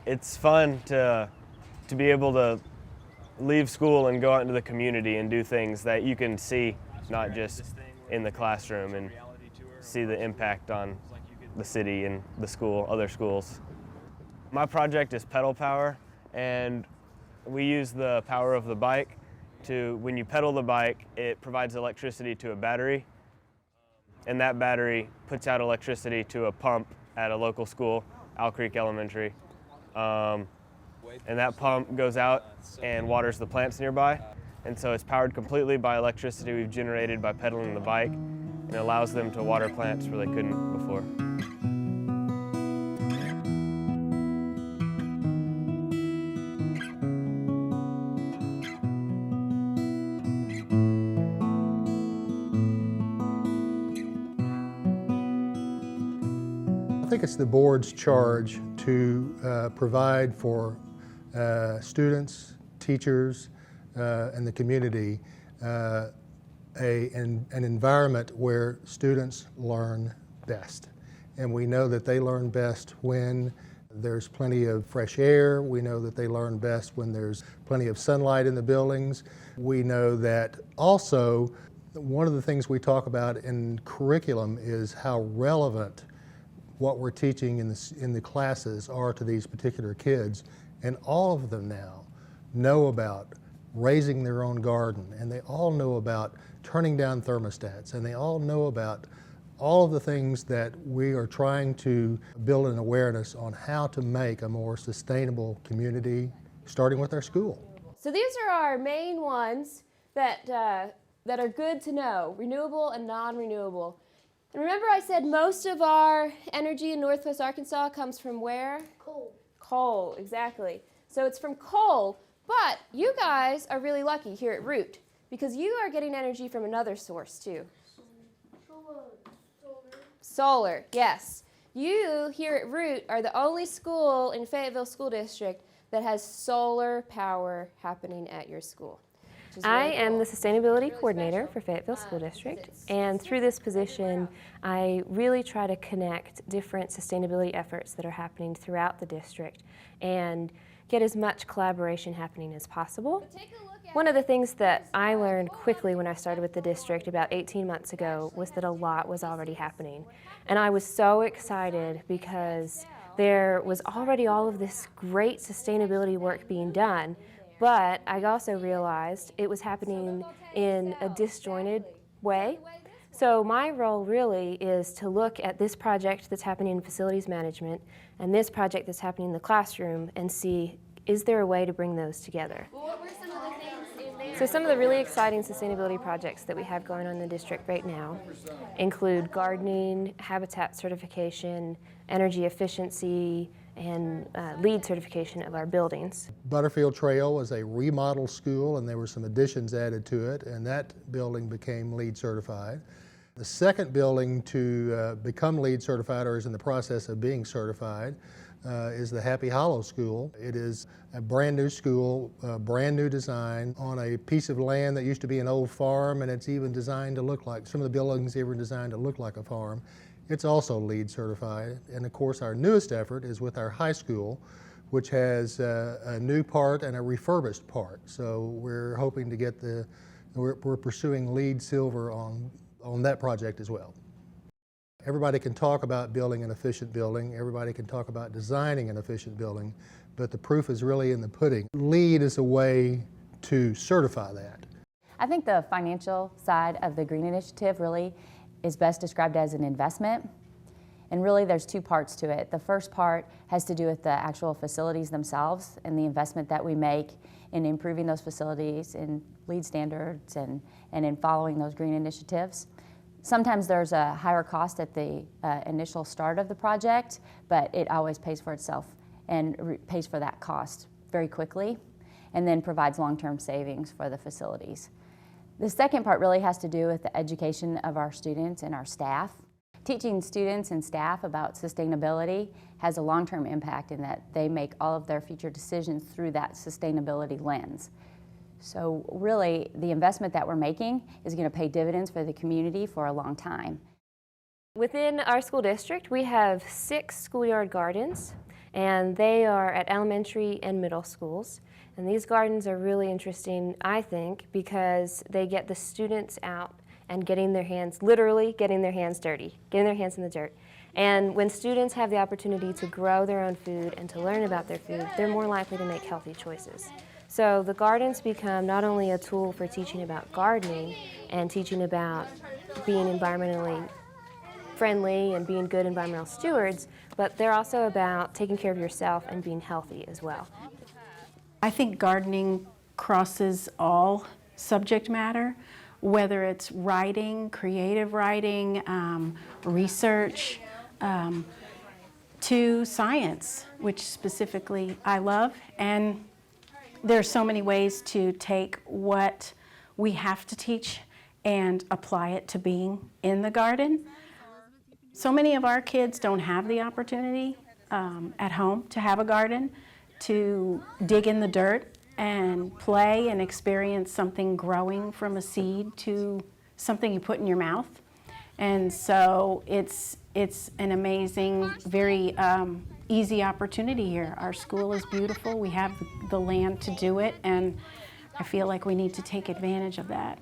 It's fun to be able to leave school and go out into the community and do things that you can see, not just in the classroom, and see the impact on the city and the school, other schools. My project is pedal power, and we use the power of the bike to, when you pedal the bike, it provides electricity to a battery, and that battery puts out electricity to a pump at a local school, Owl Creek Elementary. And that pump goes out and waters the plants nearby. And so it's powered completely by electricity we've generated by pedaling the bike, and it allows them to water plants where they couldn't before. I think it's the board's charge to provide for students, teachers, and the community an environment where students learn best. And we know that they learn best when there's plenty of fresh air. We know that they learn best when there's plenty of sunlight in the buildings. We know that also one of the things we talk about in curriculum is how relevant what we're teaching in the classes are to these particular kids. And all of them now know about raising their own garden, and they all know about turning down thermostats, and they all know about all of the things that we are trying to build an awareness on how to make a more sustainable community, starting with our school. So these are our main ones that are good to know, renewable and non-renewable. And remember I said most of our energy in Northwest Arkansas comes from where? Coal. Coal, exactly. So it's from coal, but you guys are really lucky here at Root because you are getting energy from another source too. Solar, yes. You here at Root are the only school in Fayetteville School District that has solar power happening at your school. I am the Sustainability Coordinator for Fayetteville School District, and through this position I really try to connect different sustainability efforts that are happening throughout the district and get as much collaboration happening as possible. One of the things that I learned quickly when I started with the district about 18 months ago was that a lot was already happening, and I was so excited because there was already all of this great sustainability work being done. But I also realized it was happening in a disjointed way. So my role really is to look at this project that's happening in facilities management and this project that's happening in the classroom and see, is there a way to bring those together? Well, what were some of the things in there? So some of the really exciting sustainability projects that we have going on in the district right now include gardening, habitat certification, energy efficiency, and LEED certification of our buildings. Butterfield Trail was a remodeled school, and there were some additions added to it, and that building became LEED certified. The second building to become LEED certified, or is in the process of being certified, is the Happy Hollow School. It is a brand new school, brand new design on a piece of land that used to be an old farm, and it's even designed to look like, some of the buildings even designed to look like a farm. It's also LEED certified, and of course our newest effort is with our high school, which has a new part and a refurbished part. So we're hoping to get we're pursuing LEED silver on that project as well. Everybody can talk about building an efficient building, everybody can talk about designing an efficient building, but the proof is really in the pudding. LEED is a way to certify that. I think the financial side of the Green Initiative really is best described as an investment. And really there's two parts to it. The first part has to do with the actual facilities themselves and the investment that we make in improving those facilities in LEED standards and in following those green initiatives. Sometimes there's a higher cost at the initial start of the project, but it always pays for itself and pays for that cost very quickly and then provides long-term savings for the facilities. The second part really has to do with the education of our students and our staff. Teaching students and staff about sustainability has a long-term impact in that they make all of their future decisions through that sustainability lens. So really, the investment that we're making is going to pay dividends for the community for a long time. Within our school district, we have 6 schoolyard gardens, and they are at elementary and middle schools. And these gardens are really interesting, I think, because they get the students out and getting their hands, literally getting their hands dirty, getting their hands in the dirt. And when students have the opportunity to grow their own food and to learn about their food, they're more likely to make healthy choices. So the gardens become not only a tool for teaching about gardening and teaching about being environmentally friendly and being good environmental stewards, but they're also about taking care of yourself and being healthy as well. I think gardening crosses all subject matter, whether it's writing, creative writing, research, to science, which specifically I love. And there are so many ways to take what we have to teach and apply it to being in the garden. So many of our kids don't have the opportunity at home to have a garden, to dig in the dirt and play and experience something growing from a seed to something you put in your mouth. And so it's an amazing, very easy opportunity here. Our school is beautiful. We have the land to do it, and I feel like we need to take advantage of that.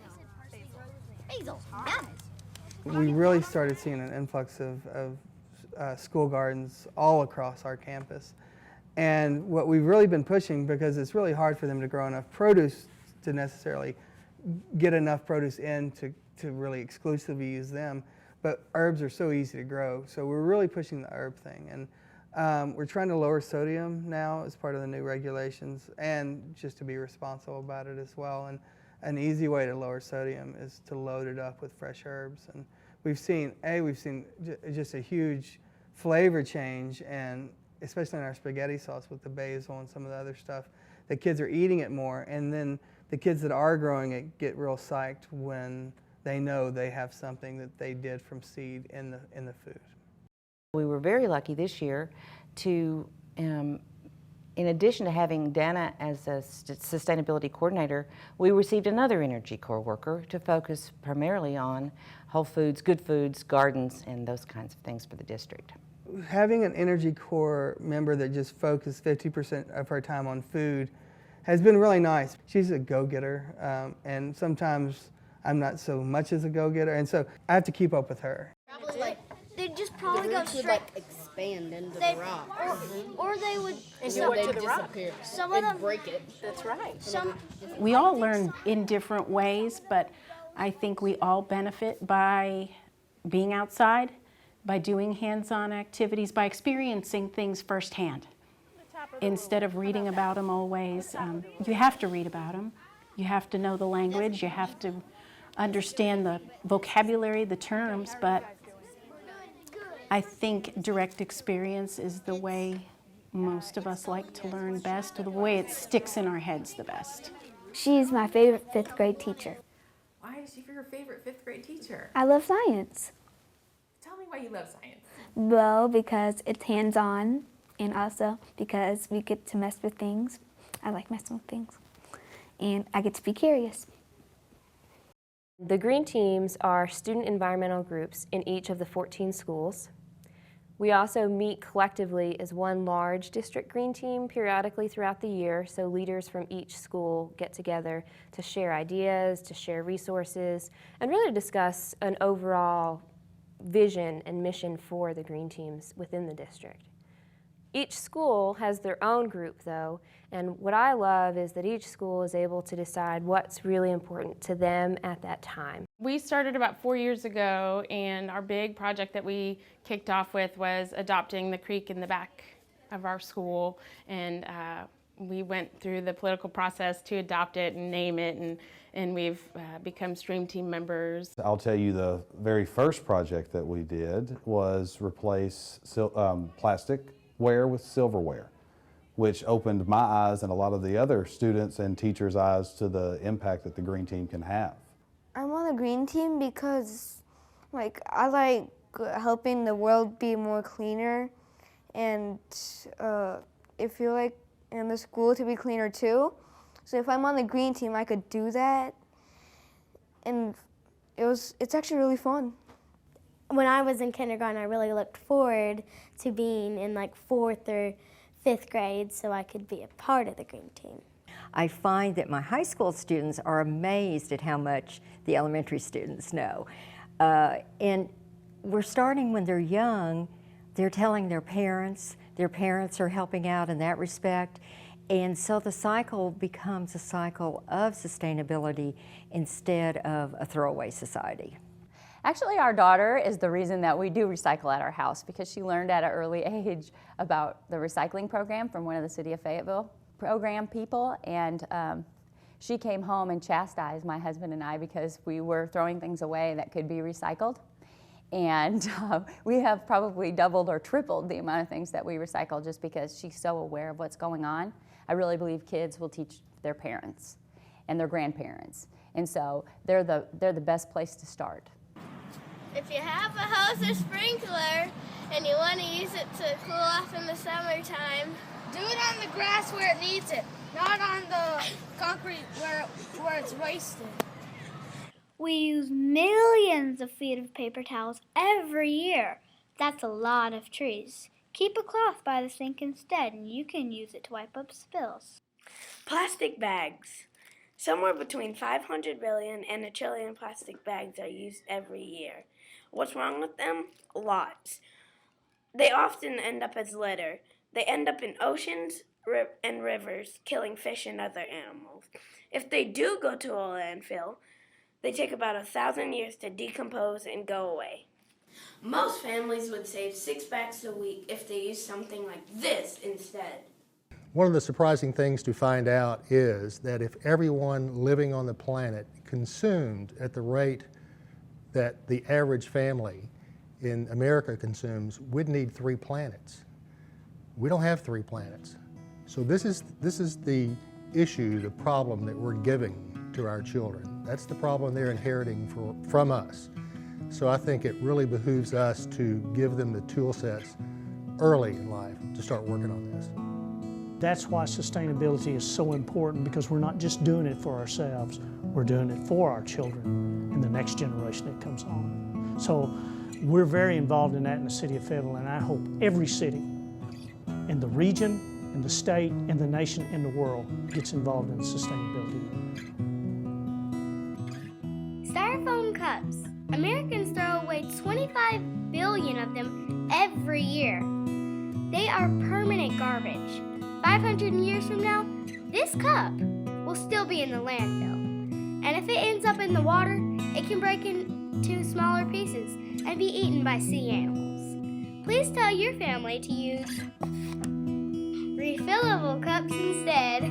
We really started seeing an influx of school gardens all across our campus. And what we've really been pushing, because it's really hard for them to grow enough produce to necessarily get enough produce in to really exclusively use them, but herbs are so easy to grow. So we're really pushing the herb thing. And we're trying to lower sodium now as part of the new regulations, and just to be responsible about it as well. And an easy way to lower sodium is to load it up with fresh herbs. And we've seen just a huge flavor change, and especially in our spaghetti sauce with the basil and some of the other stuff. The kids are eating it more, and then the kids that are growing it get real psyched when they know they have something that they did from seed in the food. We were very lucky this year to, in addition to having Dana as a sustainability coordinator, we received another Energy Corps worker to focus primarily on whole foods, good foods, gardens, and those kinds of things for the district. Having an Energy Corps member that just focused 50% of her time on food has been really nice. She's a go-getter, and sometimes I'm not so much as a go-getter, and so I have to keep up with her. They'd just probably go straight, expand into the rock. or they would. And so they disappear. Some of them break it. That's right. Some. We all learn in different ways, but I think we all benefit by being outside, by doing hands-on activities, by experiencing things firsthand. Instead of reading about them always, you have to read about them. You have to know the language. You have to understand the vocabulary, the terms, but I think direct experience is the way most of us like to learn best, or the way it sticks in our heads the best. She's my favorite 5th grade teacher. Why is she your favorite 5th grade teacher? I love science. Tell me why you love science. Well, because it's hands-on, and also because we get to mess with things. I like messing with things. And I get to be curious. The green teams are student environmental groups in each of the 14 schools. We also meet collectively as one large district green team periodically throughout the year, so leaders from each school get together to share ideas, to share resources, and really discuss an overall vision and mission for the green teams within the district. Each school has their own group though, and what I love is that each school is able to decide what's really important to them at that time. We started about 4 years ago, and our big project that we kicked off with was adopting the creek in the back of our school, and we went through the political process to adopt it and name it, and we've become stream team members. I'll tell you, the very first project that we did was replace plasticware with silverware, which opened my eyes and a lot of the other students and teachers' eyes to the impact that the green team can have. I'm on the green team because I like helping the world be more cleaner, and I feel like in the school to be cleaner too. So if I'm on the green team, I could do that, and it's actually really fun. When I was in kindergarten, I really looked forward to being in 4th or 5th grade so I could be a part of the green team. I find that my high school students are amazed at how much the elementary students know. And we're starting when they're young. They're telling their parents are helping out in that respect. And so the cycle becomes a cycle of sustainability instead of a throwaway society. Actually, our daughter is the reason that we do recycle at our house, because she learned at an early age about the recycling program from one of the City of Fayetteville program people, and she came home and chastised my husband and I because we were throwing things away that could be recycled. And we have probably doubled or tripled the amount of things that we recycle just because she's so aware of what's going on. I really believe kids will teach their parents and their grandparents, and so they're the best place to start. If you have a hose or sprinkler and you want to use it to cool off in the summertime, Do it on the grass where it needs it, not on the concrete where it's wasted. we use millions of feet of paper towels every year. That's a lot of trees. Keep a cloth by the sink instead, and you can use it to wipe up spills. Plastic bags. Somewhere between 500 billion and 1 trillion plastic bags are used every year. What's wrong with them? Lots. They often end up as litter. They end up in oceans and rivers, killing fish and other animals. If they do go to a landfill, they take about 1,000 years to decompose and go away. Most families would save 6 bags a week if they used something like this instead. One of the surprising things to find out is that if everyone living on the planet consumed at the rate that the average family in America consumes, we'd need 3 planets. We don't have 3 planets. So this is the issue, the problem that we're giving to our children. That's the problem they're inheriting from us. So I think it really behooves us to give them the tool sets early in life to start working on this. That's why sustainability is so important, because we're not just doing it for ourselves, we're doing it for our children and the next generation that comes on. So we're very involved in that in the city of Fayetteville, and I hope every city in the region, in the state, in the nation, in the world gets involved in sustainability. Styrofoam cups. Americans throw away 25 billion of them every year. They are permanent garbage. 500 years from now, this cup will still be in the landfill. And if it ends up in the water, it can break into smaller pieces and be eaten by sea animals. Please tell your family to use refillable cups instead.